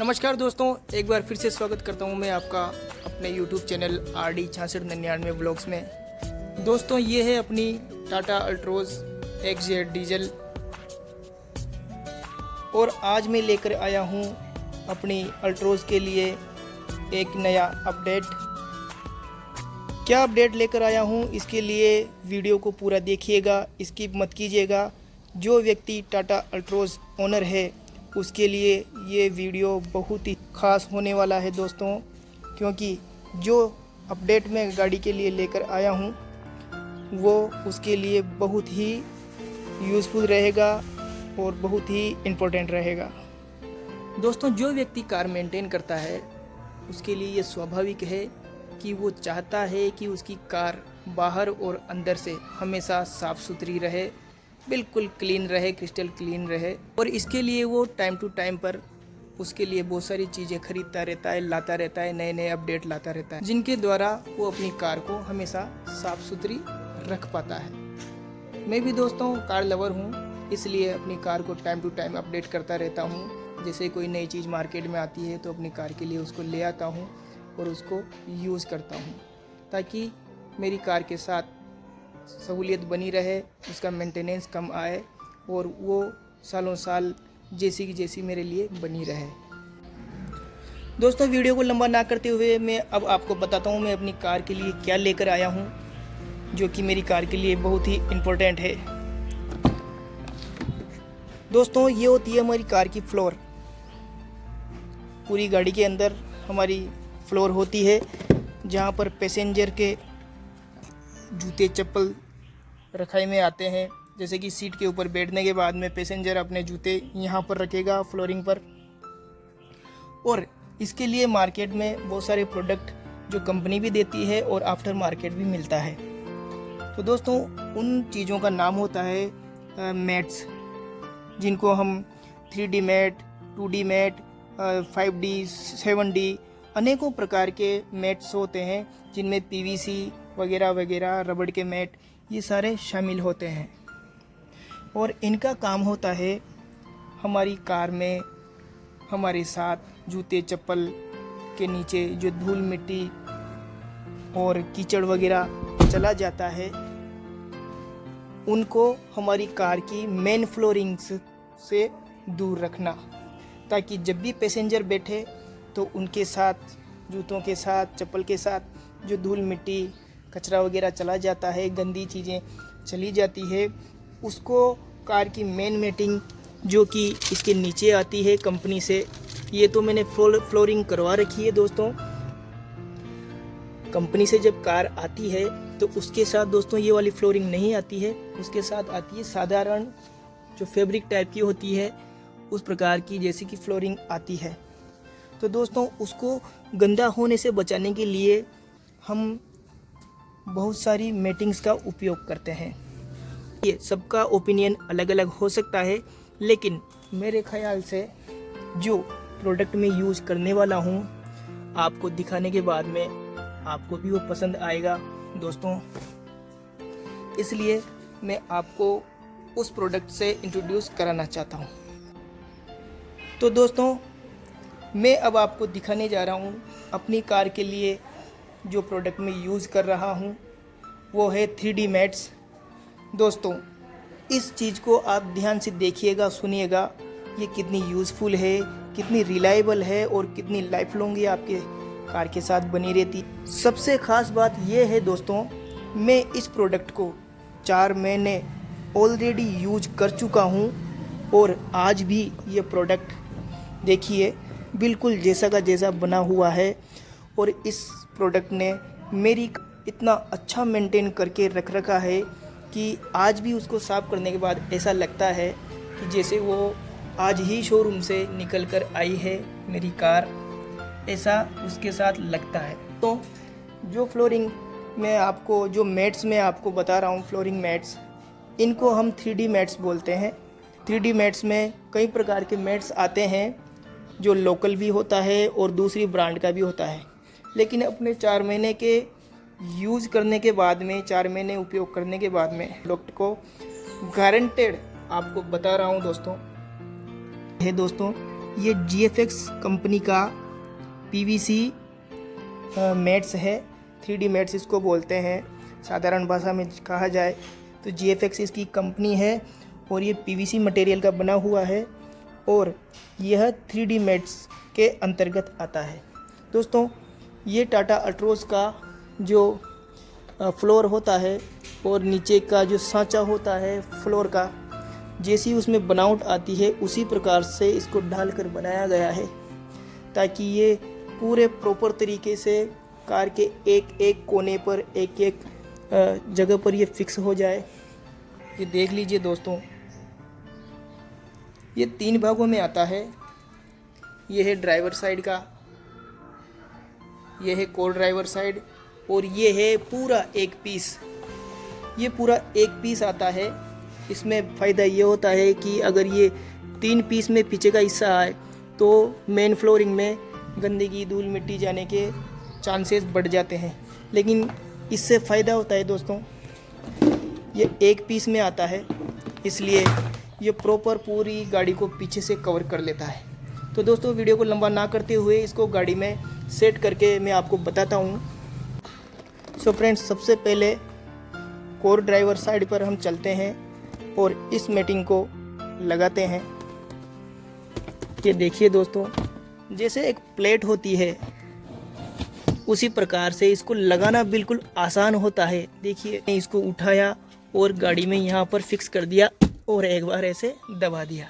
नमस्कार दोस्तों, एक बार फिर से स्वागत करता हूं मैं आपका अपने YouTube चैनल RD 6699 ब्लॉग्स में। दोस्तों, ये है अपनी टाटा अल्ट्रोज XZ डीजल और आज मैं लेकर आया हूं अपनी अल्ट्रोज के लिए एक नया अपडेट। क्या अपडेट लेकर आया हूं, इसके लिए वीडियो को पूरा देखिएगा, स्किप मत कीजिएगा। जो व्यक्ति टाटा अल्ट्रोज ओनर है उसके लिए ये वीडियो बहुत ही ख़ास होने वाला है दोस्तों, क्योंकि जो अपडेट मैं गाड़ी के लिए लेकर आया हूँ वो उसके लिए बहुत ही यूज़फुल रहेगा और बहुत ही इम्पोर्टेंट रहेगा। दोस्तों, जो व्यक्ति कार मेंटेन करता है उसके लिए ये स्वाभाविक है कि वो चाहता है कि उसकी कार बाहर और अंदर से हमेशा साफ़ सुथरी रहे, बिल्कुल क्लीन रहे, क्रिस्टल क्लीन रहे। और इसके लिए वो टाइम टू टाइम पर उसके लिए बहुत सारी चीज़ें खरीदता रहता है, लाता रहता है, नए नए अपडेट लाता रहता है, जिनके द्वारा वो अपनी कार को हमेशा साफ़ सुथरी रख पाता है। मैं भी दोस्तों कार लवर हूँ, इसलिए अपनी कार को टाइम टू टाइम अपडेट करता रहता हूँ। जैसे कोई नई चीज़ मार्केट में आती है तो अपनी कार के लिए उसको ले आता हूँ और उसको यूज़ करता हूँ, ताकि मेरी कार के साथ सहूलियत बनी रहे, उसका मेंटेनेंस कम आए और वो सालों साल जैसी की जैसी मेरे लिए बनी रहे। दोस्तों, वीडियो को लंबा ना करते हुए मैं अब आपको बताता हूँ मैं अपनी कार के लिए क्या लेकर आया हूँ, जो कि मेरी कार के लिए बहुत ही इम्पोर्टेंट है। दोस्तों, ये होती है हमारी कार की फ्लोर। पूरी गाड़ी के अंदर हमारी फ्लोर होती है, जहाँ पर पैसेंजर के जूते चप्पल रखाई में आते हैं। जैसे कि सीट के ऊपर बैठने के बाद में पैसेंजर अपने जूते यहाँ पर रखेगा फ्लोरिंग पर। और इसके लिए मार्केट में बहुत सारे प्रोडक्ट जो कंपनी भी देती है और आफ्टर मार्केट भी मिलता है। तो दोस्तों, उन चीज़ों का नाम होता है मैट्स, जिनको हम 3D mat, 2D mat, 5D, 7D, अनेकों प्रकार के मैट्स होते हैं, जिनमें PVC वगैरह वगैरह, रबड़ के मैट, ये सारे शामिल होते हैं। और इनका काम होता है हमारी कार में हमारे साथ जूते चप्पल के नीचे जो धूल मिट्टी और कीचड़ वगैरह चला जाता है, उनको हमारी कार की मेन फ्लोरिंग से दूर रखना, ताकि जब भी पैसेंजर बैठे तो उनके साथ, जूतों के साथ, चप्पल के साथ जो धूल मिट्टी कचरा वगैरह चला जाता है, गंदी चीज़ें चली जाती है, उसको कार की मेन मैटिंग जो कि इसके नीचे आती है कंपनी से, ये तो मैंने फ्लोरिंग करवा रखी है दोस्तों। कंपनी से जब कार आती है तो उसके साथ दोस्तों ये वाली फ्लोरिंग नहीं आती है, उसके साथ आती है साधारण जो फैब्रिक टाइप की होती है, उस प्रकार की जैसी कि फ्लोरिंग आती है। तो दोस्तों, उसको गंदा होने से बचाने के लिए हम बहुत सारी मैटिंग्स का उपयोग करते हैं। ये सबका ओपिनियन अलग अलग हो सकता है, लेकिन मेरे ख्याल से जो प्रोडक्ट मैं यूज़ करने वाला हूँ आपको दिखाने के बाद में आपको भी वो पसंद आएगा दोस्तों। इसलिए मैं आपको उस प्रोडक्ट से इंट्रोड्यूस कराना चाहता हूँ। तो दोस्तों, मैं अब आपको दिखाने जा रहा हूँ अपनी कार के लिए जो प्रोडक्ट मैं यूज़ कर रहा हूँ, वो है 3D मैट्स। दोस्तों, इस चीज़ को आप ध्यान से देखिएगा, सुनिएगा, ये कितनी यूज़फुल है, कितनी रिलायबल है और कितनी लाइफ लॉन्ग ये आपके कार के साथ बनी रहती। सबसे ख़ास बात ये है दोस्तों, मैं इस प्रोडक्ट को 4 महीने ऑलरेडी यूज कर चुका हूँ और आज भी ये प्रोडक्ट देखिए बिल्कुल जैसा का जैसा बना हुआ है। और इस प्रोडक्ट ने मेरी इतना अच्छा मेंटेन करके रख रखा है कि आज भी उसको साफ़ करने के बाद ऐसा लगता है कि जैसे वो आज ही शोरूम से निकल कर आई है मेरी कार, ऐसा उसके साथ लगता है। तो जो फ्लोरिंग मैं आपको, जो मैट्स मैं आपको बता रहा हूँ, फ्लोरिंग मैट्स, इनको हम 3D मैट्स बोलते हैं। 3D मैट्स में कई प्रकार के मैट्स आते हैं, जो लोकल भी होता है और दूसरी ब्रांड का भी होता है। लेकिन अपने 4 महीने के यूज़ करने के बाद में, 4 महीने उपयोग करने के बाद में प्रोडक्ट को गारंटेड आपको बता रहा हूँ दोस्तों, है दोस्तों, ये GFX कंपनी का PVC मैट्स है, 3D मैट्स इसको बोलते हैं साधारण भाषा में कहा जाए तो। GFX इसकी कंपनी है और ये PVC मटेरियल का बना हुआ है और यह 3D मैट्स के अंतर्गत आता है। दोस्तों ये टाटा अल्ट्रोज का जो फ्लोर होता है और नीचे का जो सांचा होता है फ्लोर का, जैसी उसमें बनावट आती है उसी प्रकार से इसको ढालकर बनाया गया है ताकि ये पूरे प्रॉपर तरीके से कार के एक एक कोने पर, एक एक जगह पर ये फिक्स हो जाए। ये देख लीजिए दोस्तों, ये 3 भागों में आता है। ये है ड्राइवर साइड का, ये है कोर ड्राइवर साइड और ये है पूरा एक पीस। ये पूरा एक पीस आता है। इसमें फ़ायदा ये होता है कि अगर ये 3 पीस में पीछे का हिस्सा आए तो मेन फ्लोरिंग में गंदगी धूल मिट्टी जाने के चांसेस बढ़ जाते हैं, लेकिन इससे फ़ायदा होता है दोस्तों, ये एक पीस में आता है इसलिए ये प्रॉपर पूरी गाड़ी को पीछे से कवर कर लेता है। तो दोस्तों वीडियो को लंबा ना करते हुए इसको गाड़ी में सेट करके मैं आपको बताता हूँ। सो फ्रेंड्स, सबसे पहले कोर ड्राइवर साइड पर हम चलते हैं और इस मैटिंग को लगाते हैं। ये देखिए दोस्तों, जैसे एक प्लेट होती है उसी प्रकार से इसको लगाना बिल्कुल आसान होता है। देखिए इसको उठाया और गाड़ी में यहाँ पर फिक्स कर दिया और एक बार ऐसे दबा दिया।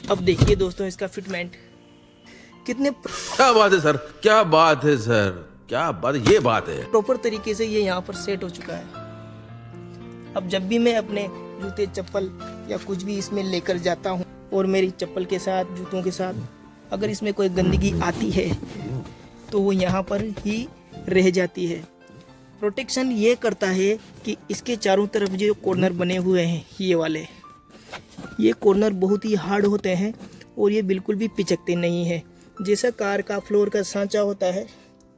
अब देखिए दोस्तों इसका फिटमेंट कितने क्या बात है सर, क्या बात है सर, क्या बात, ये बात है प्रॉपर तरीके से ये यहाँ पर सेट हो चुका है। अब जब भी मैं अपने जूते चप्पल या कुछ भी इसमें लेकर जाता हूँ और मेरी चप्पल के साथ जूतों के साथ अगर इसमें कोई गंदगी आती है तो वो यहाँ पर ही रह जाती है। प्रोटेक्शन ये करता है कि इसके चारों तरफ जो कॉर्नर बने हुए हैं ये वाले, ये कॉर्नर बहुत ही हार्ड होते हैं और ये बिल्कुल भी पिचकते नहीं हैं। जैसा कार का फ्लोर का सांचा होता है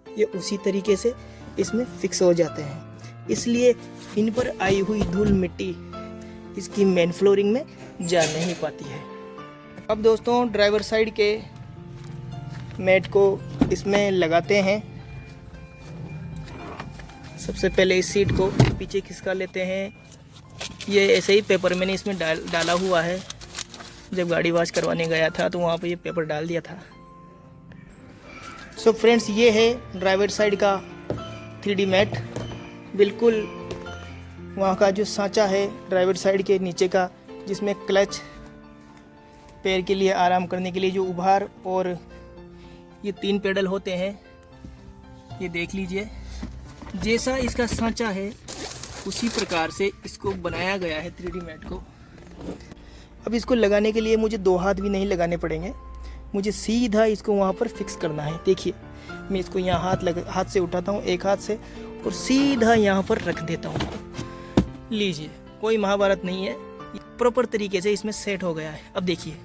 ये उसी तरीके से इसमें फिक्स हो जाते हैं, इसलिए इन पर आई हुई धूल मिट्टी इसकी मेन फ्लोरिंग में जा नहीं पाती है। अब दोस्तों ड्राइवर साइड के मैट को इसमें लगाते हैं। सबसे पहले इस सीट को पीछे खिसका लेते हैं। ये ऐसे ही पेपर मैंने इसमें डाला हुआ है, जब गाड़ी वॉश करवाने गया था तो वहाँ पे ये पेपर डाल दिया था। सो फ्रेंड्स, ये है ड्राइवर साइड का 3D मैट। बिल्कुल वहाँ का जो सांचा है ड्राइवर साइड के नीचे का, जिसमें क्लच, पैर के लिए आराम करने के लिए जो उभार और ये 3 पेडल होते हैं, ये देख लीजिए। जैसा इसका सांचा है उसी प्रकार से इसको बनाया गया है 3D मैट को। अब इसको लगाने के लिए मुझे 2 हाथ भी नहीं लगाने पड़ेंगे, मुझे सीधा इसको वहाँ पर फिक्स करना है। देखिए मैं इसको यहाँ हाथ से उठाता हूँ, एक हाथ से, और सीधा यहाँ पर रख देता हूँ। लीजिए, कोई महाभारत नहीं है, प्रॉपर तरीके से इसमें सेट हो गया है। अब देखिए,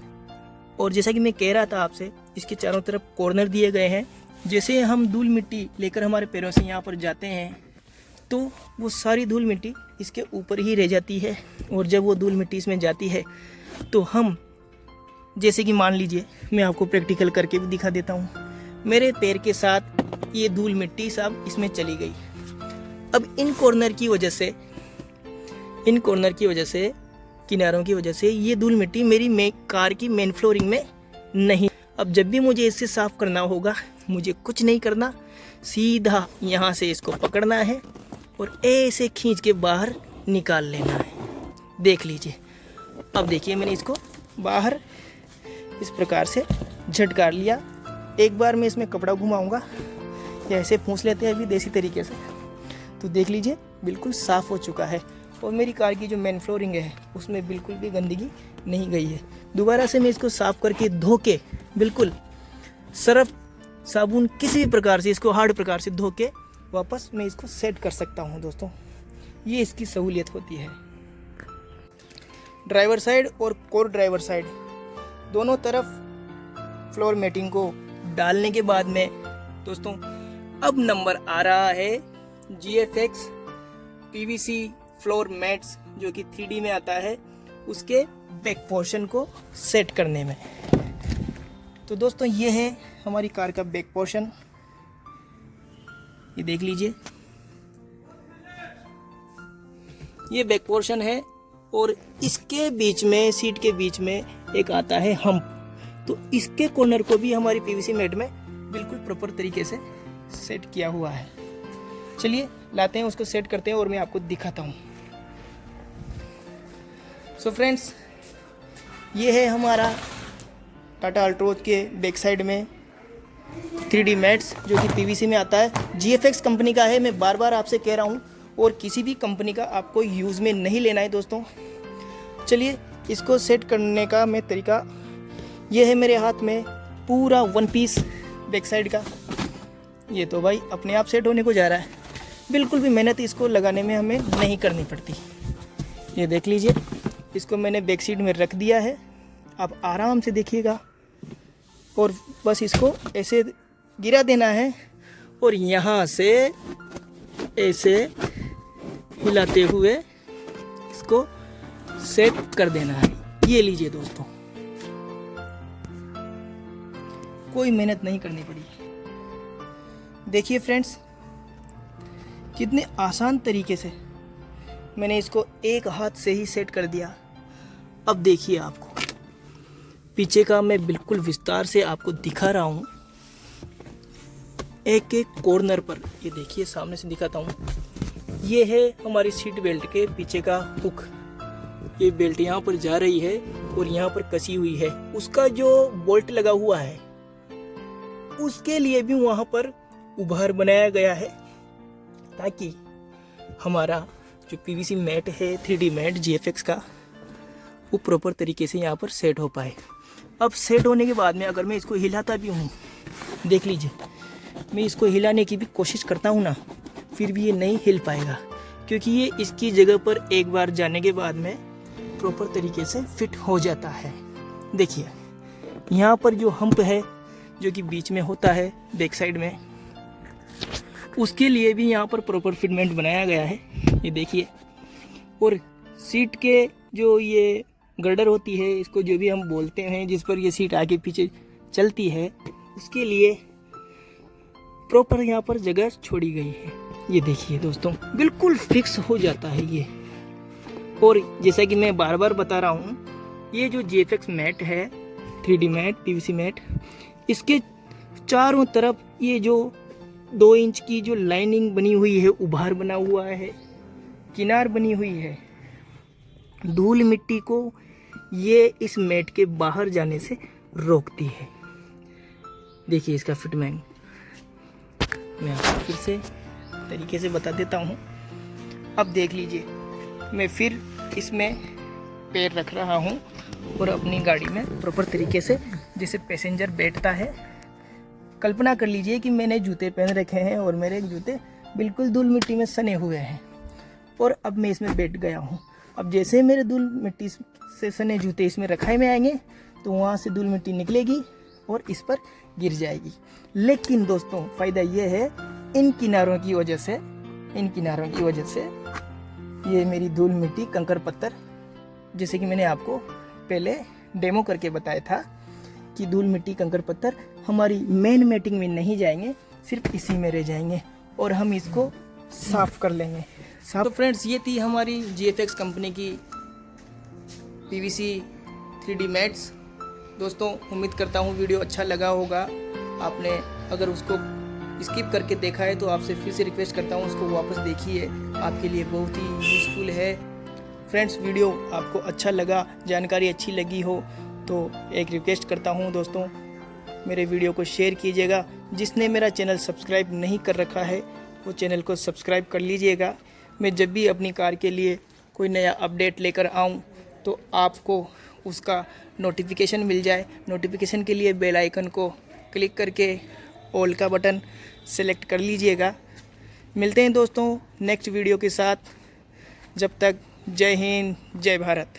और जैसा कि मैं कह रहा था आपसे, इसके चारों तरफ कॉर्नर दिए गए हैं। जैसे हम धूल मिट्टी लेकर हमारे पैरों से यहाँ पर जाते हैं तो वो सारी धूल मिट्टी इसके ऊपर ही रह जाती है, और जब वो धूल मिट्टी इसमें जाती है तो हम, जैसे कि मान लीजिए मैं आपको प्रैक्टिकल करके भी दिखा देता हूँ, मेरे पैर के साथ ये धूल मिट्टी सब इसमें चली गई। अब इन कॉर्नर की वजह से किनारों की वजह से ये धूल मिट्टी मेरी कार की मेन फ्लोरिंग में नहीं। अब जब भी मुझे इससे साफ़ करना होगा, मुझे कुछ नहीं करना, सीधा यहाँ से इसको पकड़ना है और ऐसे खींच के बाहर निकाल लेना है। देख लीजिए, अब देखिए मैंने इसको बाहर इस प्रकार से झटकार लिया। एक बार मैं इसमें कपड़ा घुमाऊंगा या ऐसे पूंछ लेते हैं अभी देसी तरीके से, तो देख लीजिए बिल्कुल साफ़ हो चुका है और मेरी कार की जो मेन फ्लोरिंग है उसमें बिल्कुल भी गंदगी नहीं गई है। दोबारा से मैं इसको साफ़ करके धो के, बिल्कुल सर्फ साबुन किसी भी प्रकार से इसको हार्ड प्रकार से धो के वापस मैं इसको सेट कर सकता हूँ। दोस्तों ये इसकी सहूलियत होती है। ड्राइवर साइड और कोर ड्राइवर साइड दोनों तरफ फ्लोर मैटिंग को डालने के बाद में दोस्तों अब नंबर आ रहा है GFX PVC फ्लोर मैट्स, जो कि 3D में आता है, उसके बैक पोर्शन को सेट करने में। तो दोस्तों ये है हमारी कार का बैक पोर्शन, ये देख लीजिए, ये बैक पोर्शन है और इसके बीच में, सीट के बीच में एक आता है हम्प। तो इसके कॉर्नर को भी हमारी पीवीसी मैट में बिल्कुल प्रॉपर तरीके से सेट किया हुआ है। चलिए लाते हैं, उसको सेट करते हैं और मैं आपको दिखाता हूँ। सो फ्रेंड्स, ये है हमारा टाटा अल्ट्रोज के बैक साइड में 3D मैट्स, जो कि पीवीसी में आता है। GFX कंपनी का है, मैं बार बार आपसे कह रहा हूँ, और किसी भी कंपनी का आपको यूज़ में नहीं लेना है दोस्तों। चलिए इसको सेट करने का मैं तरीका, ये है मेरे हाथ में पूरा 1 पीस बैक साइड का। ये तो भाई अपने आप सेट होने को जा रहा है, बिल्कुल भी मेहनत इसको लगाने में हमें नहीं करनी पड़ती। ये देख लीजिए, इसको मैंने बैक सीट में रख दिया है। आप आराम से देखिएगा और बस इसको ऐसे गिरा देना है और यहाँ से ऐसे हिलाते हुए इसको सेट कर देना है। ये लीजिए दोस्तों, कोई मेहनत नहीं करनी पड़ी। देखिए फ्रेंड्स, कितने आसान तरीके से मैंने इसको एक हाथ से ही सेट कर दिया। अब देखिए, आपको पीछे का मैं बिल्कुल विस्तार से आपको दिखा रहा हूँ, एक एक कॉर्नर पर। ये देखिए, सामने से दिखाता हूँ। ये है हमारी सीट बेल्ट के पीछे का हुक। ये बेल्ट यहाँ पर जा रही है और यहाँ पर कसी हुई है। उसका जो बोल्ट लगा हुआ है, उसके लिए भी वहाँ पर उभार बनाया गया है, ताकि हमारा जो पीवीसी मैट है, 3D मैट GFX का, वो प्रॉपर तरीके से यहाँ पर सेट हो पाए। अब सेट होने के बाद में अगर मैं इसको हिलाता भी हूँ, देख लीजिए, मैं इसको हिलाने की भी कोशिश करता हूँ ना, फिर भी ये नहीं हिल पाएगा, क्योंकि ये इसकी जगह पर एक बार जाने के बाद में प्रॉपर तरीके से फिट हो जाता है। देखिए, यहाँ पर जो हम्प है, जो कि बीच में होता है बैक साइड में, उसके लिए भी यहाँ पर प्रॉपर फिटमेंट बनाया गया है। ये देखिए, और सीट के जो ये गर्डर होती है, इसको जो भी हम बोलते हैं, जिस पर ये सीट आगे पीछे चलती है, उसके लिए प्रॉपर यहाँ पर जगह छोड़ी गई है। ये देखिए दोस्तों, बिल्कुल फिक्स हो जाता है ये। और जैसा कि मैं बार बार बता रहा हूँ, ये जो GFX मैट है, 3D मैट, पीवीसी मैट, इसके चारों तरफ ये जो 2 इंच की जो लाइनिंग बनी हुई है, उभार बना हुआ है, किनार बनी हुई है, धूल मिट्टी को ये इस मैट के बाहर जाने से रोकती है। देखिए इसका फिटमेंट मैं आपको फिर से तरीके से बता देता हूँ। अब देख लीजिए, मैं फिर इसमें पैर रख रहा हूँ और अपनी गाड़ी में प्रॉपर तरीके से जैसे पैसेंजर बैठता है, कल्पना कर लीजिए कि मैंने जूते पहन रखे हैं और मेरे जूते बिल्कुल धूल मिट्टी में सने हुए हैं, और अब मैं इसमें बैठ गया हूँ। अब जैसे मेरे धूल मिट्टी से सने जूते इसमें रखाई में आएंगे, तो वहाँ से धूल मिट्टी निकलेगी और इस पर गिर जाएगी। लेकिन दोस्तों, फ़ायदा ये है, इन किनारों की वजह से ये मेरी धूल मिट्टी, कंकर पत्थर, जैसे कि मैंने आपको पहले डेमो करके बताया था कि धूल मिट्टी, कंकर पत्थर हमारी मेन मैटिंग में नहीं जाएंगे, सिर्फ इसी में रह जाएंगे और हम इसको साफ़ कर लेंगे। तो फ्रेंड्स, ये थी हमारी GFX कंपनी की पीवीसी 3D मैट्स। दोस्तों, उम्मीद करता हूँ वीडियो अच्छा लगा होगा। आपने अगर उसको स्किप करके देखा है तो आपसे फिर से रिक्वेस्ट करता हूँ उसको वापस देखिए, आपके लिए बहुत ही यूज़फुल है। फ्रेंड्स, वीडियो आपको अच्छा लगा, जानकारी अच्छी लगी हो तो एक रिक्वेस्ट करता हूँ दोस्तों, मेरे वीडियो को शेयर कीजिएगा। जिसने मेरा चैनल सब्सक्राइब नहीं कर रखा है वो चैनल को सब्सक्राइब कर लीजिएगा। मैं जब भी अपनी कार के लिए कोई नया अपडेट लेकर आऊँ तो आपको उसका नोटिफिकेशन मिल जाए। नोटिफिकेशन के लिए बेल आइकन को क्लिक करके ऑल का बटन सेलेक्ट कर लीजिएगा। मिलते हैं दोस्तों नेक्स्ट वीडियो के साथ। जब तक जय हिंद, जय भारत।